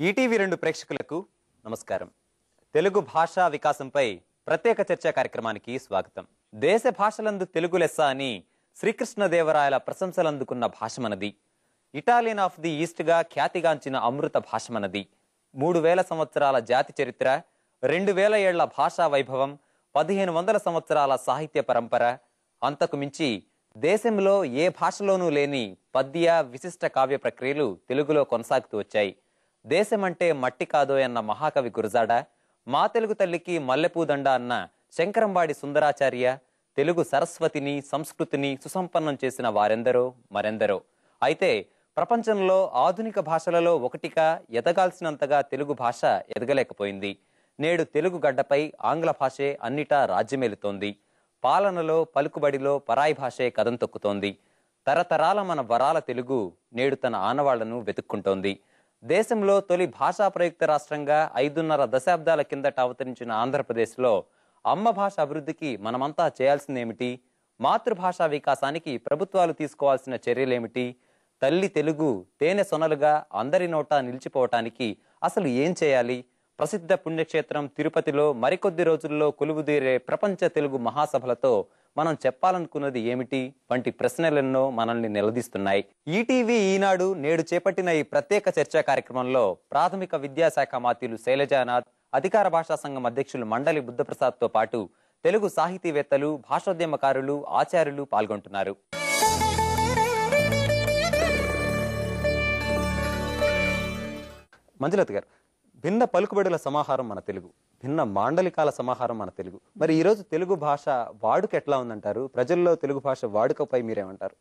ETV 2 ప్రేక్షకులకు నమస్కారం. తెలుగు భాషా వికాసంపై ప్రత్యేక చర్చా కార్యక్రమానికి స్వాగతం. దేశ భాషలందు తెలుగు లెస్స అని శ్రీకృష్ణదేవరాయల ప్రశంసలందుకున్న భాష మనది. ఇటాలియన్ ఆఫ్ ది ఈస్ట్ గా ఖ్యాతిగాంచిన అమృత భాష మనది. 3000 సంవత్సరాల జాతి చరిత్ర, 2000 ఏళ్ల భాషా వైభవం, 1500 సంవత్సరాల సాహిత్య పరంపర, అంతకు మించి దేశంలో ఏ భాషలోనూ లేని పద్య విశిష్ట కావ్య ప్రక్రియలు తెలుగులో కొనసాగుతూ వచ్చాయి. దేశమంటే మట్టి కాదోయన్న మహాకవి గురజాడ, మా తెలుగు తల్లికి మల్లెపూదండ అన్న శంకరంబాడి సుందరాచార్య, తెలుగు సరస్వతిని సంస్కృతిని సుసంపన్నం చేసిన వారెందరో మరెందరో. అయితే ప్రపంచంలో ఆధునిక భాషలలో ఒకటిగా ఎదగాల్సినంతగా తెలుగు భాష ఎదగలేకపోయింది. నేడు తెలుగు గడ్డపై ఆంగ్ల భాషే అన్నిటా రాజ్యమేలుతోంది. పాలనలో పలుకుబడిలో పరాయి భాషే కదం తొక్కుతోంది. తరతరాల మన వరాల తెలుగు నేడు తన ఆనవాళ్లను వెతుక్కుంటోంది. దేశంలో తొలి భాషా ప్రయుక్త రాష్ట్రంగా 5.5 దశాబ్దాల కిందట అవతరించిన ఆంధ్రప్రదేశ్లో అమ్మ భాష అభివృద్ధికి మనమంతా చేయాల్సిందేమిటి? మాతృభాషా వికాసానికి ప్రభుత్వాలు తీసుకోవాల్సిన చర్యలేమిటి? తల్లి తెలుగు తేనె సొనలుగా అందరి నోటా నిలిచిపోవటానికి అసలు ఏం చేయాలి? ప్రసిద్ధ పుణ్యక్షేత్రం తిరుపతిలో మరికొద్ది రోజుల్లో కొలువుదీరే ప్రపంచ తెలుగు మహాసభలతో మనం చెప్పాలనుకున్నది ఏమిటి వంటి ప్రశ్నలెన్నో మనల్ని నిలదీస్తున్నాయి. ఈటీవీ ఈనాడు నేడు చేపట్టిన ఈ ప్రత్యేక చర్చా కార్యక్రమంలో ప్రాథమిక విద్యాశాఖ మాత్యులు శైలజానాథ్, అధికార భాషా సంఘం అధ్యక్షులు మండలి బుద్ధప్రసాద్ తో పాటు తెలుగు సాహితీవేత్తలు, భాషోద్యమకారులు, ఆచార్యులు పాల్గొంటున్నారు. మంజులత గారు, భిన్న పలుకుబడుల సమాహారం మన తెలుగు, భిన్న మాండలికాల సమాహారం మన తెలుగు. మరి ఈరోజు తెలుగు భాష వాడుక ఎట్లా ఉందంటారు? ప్రజల్లో తెలుగు భాష వాడుకపై మీరేమంటారు?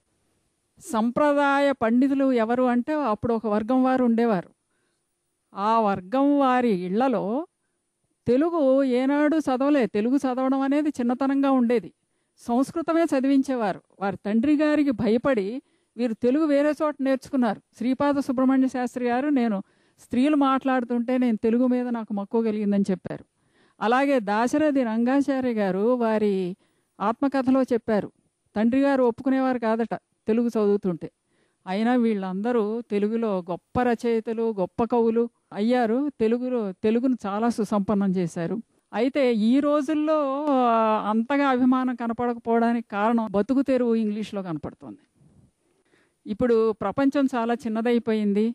సంప్రదాయ పండితులు ఎవరు అంటే అప్పుడు ఒక వర్గం వారు ఉండేవారు. ఆ వర్గం వారి ఇళ్లలో తెలుగు ఏనాడు చదవలే. తెలుగు చదవడం అనేది చిన్నతనంగా ఉండేది. సంస్కృతమే చదివించేవారు. వారి తండ్రి గారికి భయపడి వీరు తెలుగు వేరే చోట నేర్చుకున్నారు. శ్రీపాద సుబ్రహ్మణ్య శాస్త్రి గారు, నేను స్త్రీలు మాట్లాడుతుంటే నేను తెలుగు మీద నాకు మక్కువ కలిగిందని చెప్పారు. అలాగే దాశరథి రంగాచార్య గారు వారి ఆత్మకథలో చెప్పారు, తండ్రి గారు ఒప్పుకునేవారు కాదట తెలుగు చదువుతుంటే. అయినా వీళ్ళందరూ తెలుగులో గొప్ప రచయితలు, గొప్ప కవులు అయ్యారు. తెలుగును చాలా సుసంపన్నం చేశారు. అయితే ఈ రోజుల్లో అంతగా అభిమానం కనపడకపోవడానికి కారణం బతుకు తెరువు ఇంగ్లీష్లో కనపడుతుంది. ఇప్పుడు ప్రపంచం చాలా చిన్నదైపోయింది.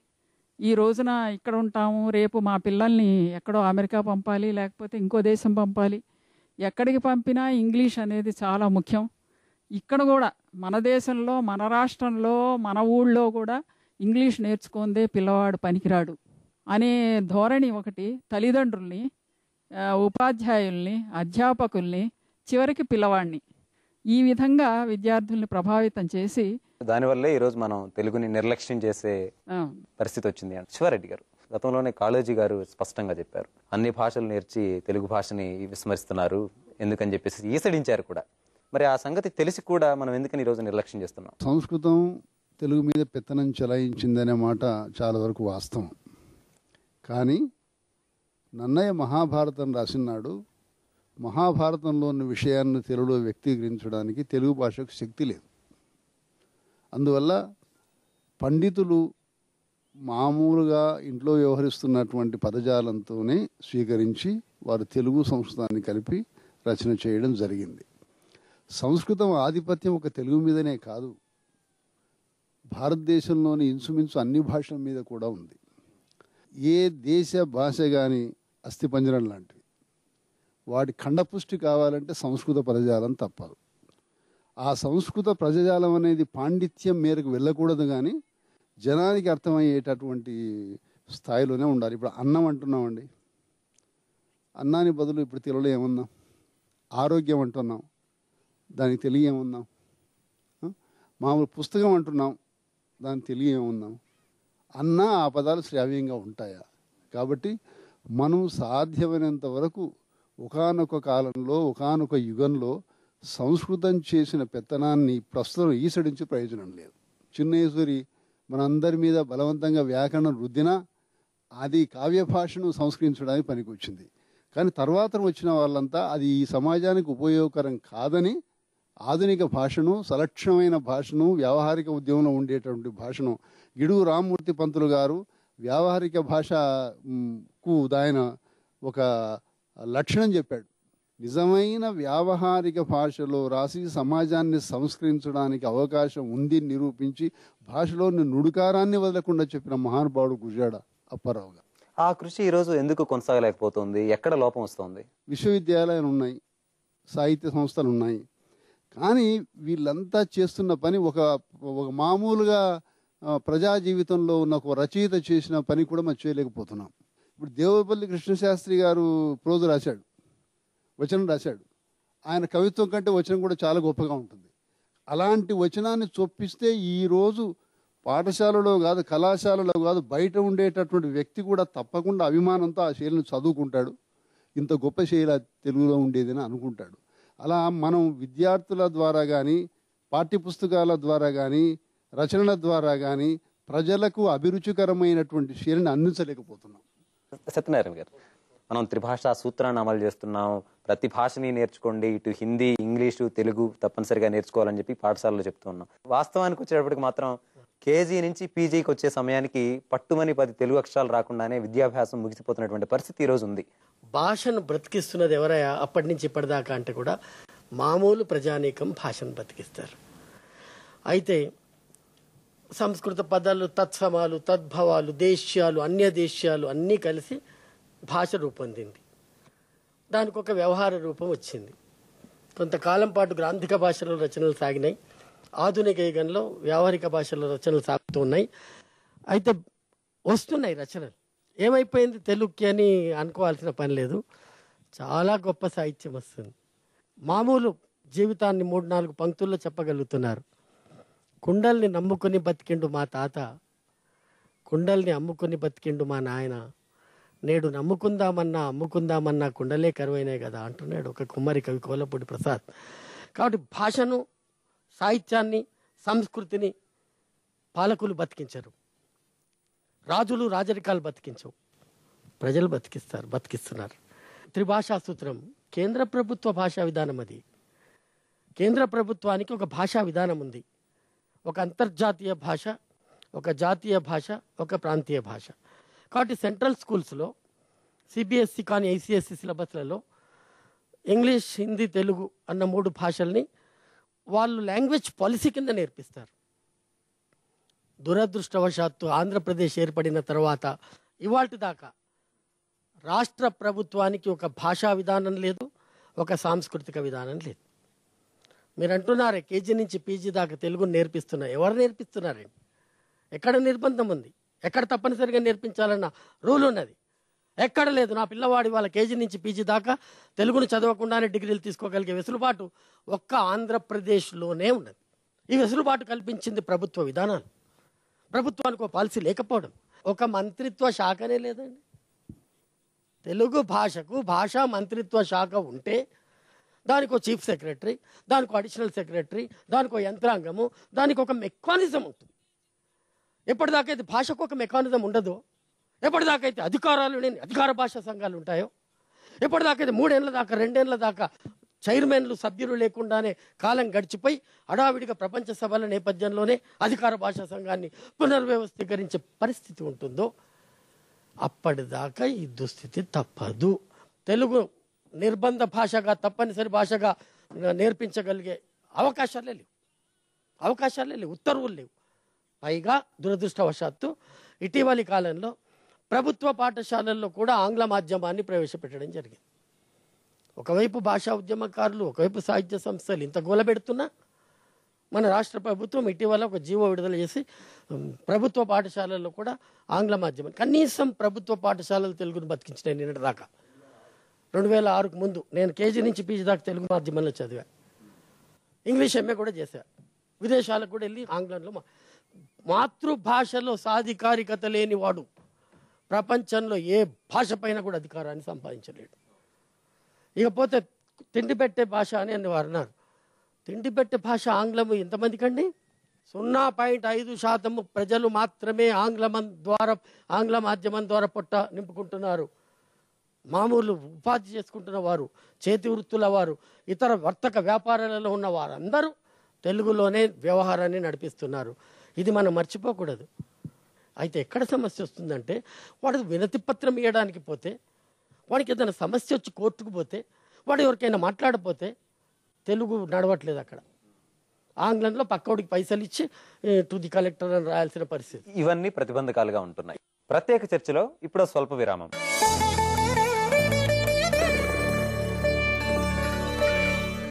ఈ రోజున ఇక్కడ ఉంటాము, రేపు మా పిల్లల్ని ఎక్కడో అమెరికా పంపాలి, లేకపోతే ఇంకో దేశం పంపాలి. ఎక్కడికి పంపినా ఇంగ్లీష్ అనేది చాలా ముఖ్యం. ఇక్కడ కూడా మన దేశంలో, మన రాష్ట్రంలో, మన ఊళ్ళో కూడా ఇంగ్లీష్ నేర్చుకుందే పిల్లవాడు పనికిరాడు అనే ధోరణి ఒకటి తల్లిదండ్రుల్ని, ఉపాధ్యాయుల్ని, అధ్యాపకుల్ని, చివరికి పిల్లవాడిని ఈ విధంగా విద్యార్థుల్ని ప్రభావితం చేసి దానివల్లే ఈరోజు మనం తెలుగుని నిర్లక్ష్యం చేసే పరిస్థితి వచ్చింది. శివారెడ్డి గారు, గతంలోనే కాళోజీ గారు స్పష్టంగా చెప్పారు, అన్ని భాషలు నేర్చి తెలుగు భాషని విస్మరిస్తున్నారు ఎందుకని చెప్పేసి ఈసడించారు కూడా. మరి ఆ సంగతి తెలిసి కూడా మనం ఎందుకని ఈరోజు నిర్లక్ష్యం చేస్తున్నాం? సంస్కృతం తెలుగు మీద పెత్తనం చెలాయించిందనే మాట చాలా వరకు వాస్తవం. కానీ నన్నయ్య మహాభారతం రాసినాడు, మహాభారతంలోని విషయాన్ని తెలుగులో వ్యక్తీకరించడానికి తెలుగు భాషకు శక్తి లేదు. అందువల్ల పండితులు మామూలుగా ఇంట్లో వ్యవహరిస్తున్నటువంటి పదజాలంతోనే స్వీకరించి వారు తెలుగు సంస్కృతాన్ని కలిపి రచన చేయడం జరిగింది. సంస్కృతం ఆధిపత్యం ఒక తెలుగు మీదనే కాదు, భారతదేశంలోని ఇంచుమించు అన్ని భాషల మీద కూడా ఉంది. ఏ దేశ భాష కానీ అస్థిపంజరం లాంటివి. వాటి ఖండపుష్టి కావాలంటే సంస్కృత పదజాలం తప్పదు. ఆ సంస్కృత పదజాలం అనేది పాండిత్యం మేరకు వెళ్ళకూడదు, కానీ జనానికి అర్థమయ్యేటటువంటి స్థాయిలోనే ఉండాలి. ఇప్పుడు అన్నం అంటున్నామండి, అన్నానికి బదులు ఇప్పుడు తెలుగులో ఏమన్నాం? ఆరోగ్యం అంటున్నాం, దానికి తెలుగు ఏమన్నాం? మామూలు పుస్తకం అంటున్నాం, దానికి తెలుగు ఏమన్నాం? అన్న ఆ పదాలు శ్రావ్యంగా ఉంటాయా? కాబట్టి మనం సాధ్యమైనంత వరకు ఒకానొక కాలంలో, ఒకానొక యుగంలో సంస్కృతం చేసిన పెత్తనాన్ని ప్రస్తుతం ఈసడించే ప్రయోజనం లేదు. చిన్నేశ్వరి మనందరి మీద బలవంతంగా వ్యాకరణం రుద్దినా అది కావ్య భాషను సంస్కరించడానికి పనికొచ్చింది. కానీ తర్వాత వచ్చిన వాళ్ళంతా అది ఈ సమాజానికి ఉపయోగకరం కాదని ఆధునిక భాషను, సలక్షణమైన భాషను, వ్యావహారిక ఉద్యమంలో ఉండేటువంటి భాషను గిడుగు రామ్మూర్తి పంతులు గారు వ్యావహారిక భాషకు ఆయన ఒక లక్షణం చెప్పాడు. నిజమైన వ్యావహారిక భాషలో రాసి సమాజాన్ని సంస్కరించడానికి అవకాశం ఉంది నిరూపించి భాషలోని నుడికారాన్ని వదలకుండా చెప్పిన మహానుభావుడు గురజాడ అప్పారావు గారు. ఆ కృషి ఈరోజు ఎందుకు కొనసాగలేకపోతుంది? ఎక్కడ లోపం వస్తుంది? విశ్వవిద్యాలయాలు ఉన్నాయి, సాహిత్య సంస్థలు ఉన్నాయి, కానీ వీళ్ళంతా చేస్తున్న పని ఒక మామూలుగా ప్రజా జీవితంలో ఉన్న ఒక రచయిత చేసిన పని కూడా మనం చేయలేకపోతున్నాం. ఇప్పుడు దేవులపల్లి కృష్ణశాస్త్రి గారు ప్రోజు రాశాడు, వచనం రాశాడు. ఆయన కవిత్వం కంటే వచనం కూడా చాలా గొప్పగా ఉంటుంది. అలాంటి వచనాన్ని చొప్పిస్తే ఈరోజు పాఠశాలలో కాదు, కళాశాలలో కాదు, బయట ఉండేటటువంటి వ్యక్తి కూడా తప్పకుండా అభిమానంతో ఆ శైలిని చదువుకుంటాడు. ఇంత గొప్ప శైలి తెలుగులో ఉండేదని అనుకుంటాడు. అలా మనం విద్యార్థుల ద్వారా కానీ, పాఠ్యపుస్తకాల ద్వారా కానీ, రచనల ద్వారా కానీ ప్రజలకు అభిరుచికరమైనటువంటి శైలిని అందించలేకపోతున్నాం. సత్యనారాయణ గారు, మనం త్రిభాషా సూత్రాన్ని అమలు చేస్తున్నాం. ప్రతి భాషని నేర్చుకోండి, ఇటు హిందీ, ఇంగ్లీషు, తెలుగు తప్పనిసరిగా నేర్చుకోవాలని చెప్పి పాఠశాలలో చెప్తున్నాం. వాస్తవానికి వచ్చేటప్పటికి మాత్రం కేజీ నుంచి పీజీకి వచ్చే సమయానికి పట్టుమని 10 తెలుగు అక్షరాలు రాకుండానే విద్యాభ్యాసం ముగిసిపోతున్నటువంటి పరిస్థితి ఈరోజు ఉంది. భాషను బ్రతికిస్తున్నది ఎవరయ్యా అప్పటి నుంచి ఇప్పటిదాకా అంటే కూడా మామూలు ప్రజానీకం భాషను బ్రతికిస్తారు. అయితే సంస్కృత పదాలు, తత్సమాలు, తద్భవాలు, దేశ్యాలు, అన్య దేశ్యాలు అన్నీ కలిసి భాష రూపొందింది. దానికి ఒక వ్యవహార రూపం వచ్చింది. కొంతకాలం పాటు గ్రాంధిక భాషలో రచనలు సాగినాయి. ఆధునిక యుగంలో వ్యావహారిక భాషలో రచనలు సాగుతూ ఉన్నాయి. అయితే వస్తున్నాయి రచనలు. ఏమైపోయింది తెలుగుకి అని అనుకోవాల్సిన పని లేదు. చాలా గొప్ప సాహిత్యం వస్తుంది. మామూలు జీవితాన్ని 3-4 పంక్తుల్లో చెప్పగలుగుతున్నారు. కుండల్ని నమ్ముకొని బతికిండు మా తాత, కుండల్ని అమ్ముకొని బతికిండు మా నాయన, నేడు నమ్ముకుందామన్నా అమ్ముకుందామన్నా కుండలే కరువైనాయి కదా అంటున్నాడు ఒక కుమ్మరి కవి కోలపూడి ప్రసాద్. కాబట్టి భాషను, సాహిత్యాన్ని, సంస్కృతిని పాలకులు బతికించరు, రాజులు రాజరికాలు బతికించవు, ప్రజలు బతికిస్తున్నారు. త్రిభాషా సూత్రం కేంద్ర ప్రభుత్వ భాషా విధానం. అది కేంద్ర ప్రభుత్వానికి ఒక భాషా విధానం ఉంది. ఒక అంతర్జాతీయ భాష, ఒక జాతీయ భాష, ఒక ప్రాంతీయ భాష. కాబట్టి సెంట్రల్ స్కూల్స్లో సిబిఎస్ఈ కానీ ఐసిఎస్సి సిలబస్లలో ఇంగ్లీష్, హిందీ, తెలుగు అన్న 3 భాషల్ని వాళ్ళు లాంగ్వేజ్ పాలసీ కింద నేర్పిస్తారు. దురదృష్టవశాత్తు ఆంధ్రప్రదేశ్ ఏర్పడిన తర్వాత ఇవాల్టి దాకా రాష్ట్ర ప్రభుత్వానికి ఒక భాషా విధానం లేదు, ఒక సాంస్కృతిక విధానం లేదు. మీరు అంటున్నారే కేజీ నుంచి పీజీ దాకా తెలుగును నేర్పిస్తున్నారు. ఎవరు నేర్పిస్తున్నారండి? ఎక్కడ నిర్బంధం ఉంది? ఎక్కడ తప్పనిసరిగా నేర్పించాలన్న రూల్ ఉన్నది? ఎక్కడ లేదు. నా పిల్లవాడి వాళ్ళ కేజీ నుంచి పీజీ దాకా తెలుగును చదవకుండానే డిగ్రీలు తీసుకోగలిగే వెసులుబాటు ఒక్క ఆంధ్రప్రదేశ్లోనే ఉన్నది. ఈ వెసులుబాటు కల్పించింది ప్రభుత్వ విధానాలు. ప్రభుత్వానికి ఒక పాలసీ లేకపోవడం, ఒక మంత్రిత్వ శాఖనే లేదండి. తెలుగు భాషకు భాషా మంత్రిత్వ శాఖ ఉంటే దానికి ఒక చీఫ్ సెక్రటరీ, దానికి అడిషనల్ సెక్రటరీ, దానికి ఒక యంత్రాంగము, దానికి ఒక మెకానిజం ఉంటుంది. ఎప్పటిదాకా అయితే భాషకు ఒక మెకానిజం ఉండదో, ఎప్పటిదాకా అయితే అధికారాలు లేని అధికార భాషా సంఘాలు ఉంటాయో, ఎప్పటిదాకా అయితే 3 ఏళ్ల దాకా 2 ఏళ్ల దాకా చైర్మన్లు, సభ్యులు లేకుండానే కాలం గడిచిపోయి హడావిడిగా ప్రపంచ సభల నేపథ్యంలోనే అధికార భాషా సంఘాన్ని పునర్వ్యవస్థీకరించే పరిస్థితి ఉంటుందో అప్పటిదాకా ఈ దుస్థితి తప్పదు. తెలుగు నిర్బంధ భాషగా, తప్పనిసరి భాషగా నేర్పించగలిగే అవకాశాలే లేవు, ఉత్తర్వులు లేవు. పైగా దురదృష్టవశాత్తు ఇటీవలి కాలంలో ప్రభుత్వ పాఠశాలల్లో కూడా ఆంగ్ల మాధ్యమాన్ని ప్రవేశపెట్టడం జరిగింది. ఒకవైపు భాషా ఉద్యమకారులు, ఒకవైపు సాహిత్య సంస్థలు ఇంత గోలబెడుతున్నా మన రాష్ట్ర ప్రభుత్వం ఇటీవల ఒక జీవో విడుదల చేసి ప్రభుత్వ పాఠశాలల్లో కూడా ఆంగ్ల మాధ్యమం, కనీసం ప్రభుత్వ పాఠశాలలు తెలుగును బతికించినాయి. నిన్నటి దాకా 2006కు ముందు నేను కేజీ నుంచి పీజీ దాకా తెలుగు మాధ్యమంలో చదివా. ఇంగ్లీష్ ఎంఏ కూడా చేశా. విదేశాలకు కూడా వెళ్ళి ఆంగ్లంలో మాతృభాషలో సాధికారికత లేని వాడు ప్రపంచంలో ఏ భాష పైన కూడా అధికారాన్ని సంపాదించలేడు. ఇకపోతే తిండి పెట్టే భాష అని వారు అన్నారు. తిండి పెట్టే భాష ఆంగ్లము ఎంతమందికండి? 0.5% ప్రజలు మాత్రమే ఆంగ్ల మాధ్యమం ద్వారా పొట్ట నింపుకుంటున్నారు. మామూలు ఉపాధి చేసుకుంటున్న వారు, చేతి వృత్తుల వారు, ఇతర వర్తక వ్యాపారాలలో ఉన్న వారందరూ తెలుగులోనే వ్యవహారాన్ని నడిపిస్తున్నారు. ఇది మనం మర్చిపోకూడదు. అయితే ఎక్కడ సమస్య వస్తుందంటే వాడు వినతి పత్రం ఇవ్వడానికి పోతే, వాడికి ఏదైనా సమస్య వచ్చి కోర్టుకు పోతే, వాడు ఎవరికైనా మాట్లాడపోతే తెలుగు నడవట్లేదు అక్కడ. ఆంగ్లంలో పక్కోడికి పైసలు ఇచ్చి టు ది కలెక్టర్ అని రాయాల్సిన పరిస్థితి. ఇవన్నీ ప్రతిబంధకాలుగా ఉంటున్నాయి. ప్రత్యేక చర్చలో ఇప్పుడు స్వల్ప విరామం.